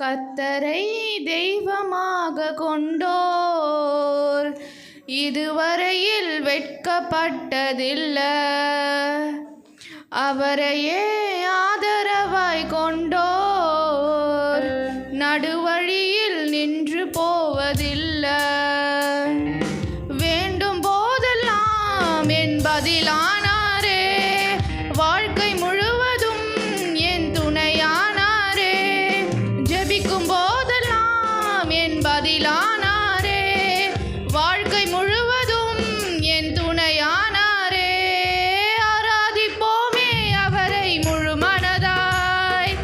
கர்த்தரை தெய்வமாக கொண்டோர் இதுவரையில் வெட்கப்பட்டதில்லை. அவரையே ஆதரவாய் கொண்டோர் நடுவழியில் நின்று போவதில்லை. வேண்டும் போதெல்லாம் என் பதிலானாரே, வாழ்க்கை முழுவதும் என் துணையானாரே. ஜெபிக்கும் போதெல்லாம் என் பதிலானாரே, வாழ்க்கை முழுவதும் என் துணையானாரே. ஆராதிப்போமே அவரை முழு மனதாய்,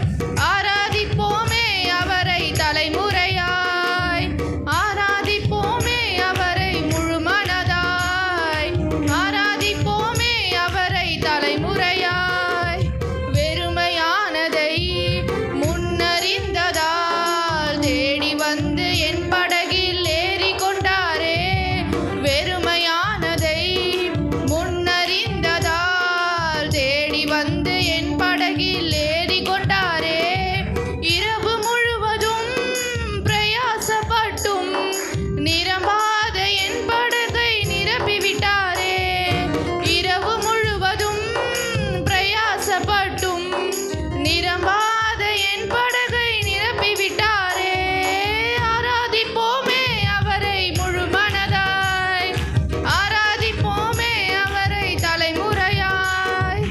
ஆராதிப்போமே அவரை தலைமுறையாய், ஆராதிப்போமே அவரை முழு மனதாய், ஆராதிப்போமே அவரை தலைமுறையாய். வெறுமையானதை முன்னறிந்ததால் தேடி வந்து என் படகில் ஏறி கொண்டாரே. வெறுமையானதை முன்னறிந்ததால் தேடி வந்து என் படகில் ஏறி கொண்டாரே. இரவு முழுவதும் பிரயாசப்பட்டும் நிரம்பாத என் படகை நிரப்பிவிட்டாரே. இரவு முழுவதும் பிரயாசப்பட்டும் நிரம்பாத என் படகை நிரப்பிவிட்டாரே. ஆராதிப்போமே அவரை முழு மனதாய், ஆராதிப்போமே அவரை தலைமுறையாய்,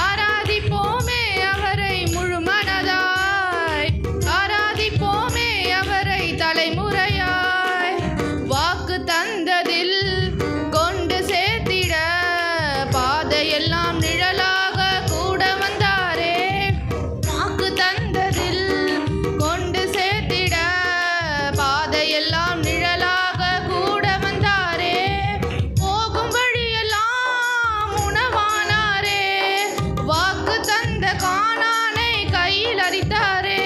ஆராதிப்போமே அவரை முழு மனதாய், ஆராதிப்போமே அவரை தலைமுறையாய். வாக்கு தந்ததில் கொண்டு சேர்த்திட பாதையெல்லாம் நிழலாக கூட வந்தாரே. வாக்கு தந்ததில் கொண்டு சேர்த்திட பாதையெல்லாம் நிழலாக கூட வந்தாரே. போகும் வழியெல்லாம் உணவானாரே, வாக்கு தந்த கானானை கையில் அரித்தாரே.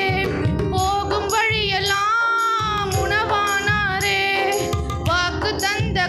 போகும் வழியெல்லாம் உணவானாரே, வாக்கு தந்த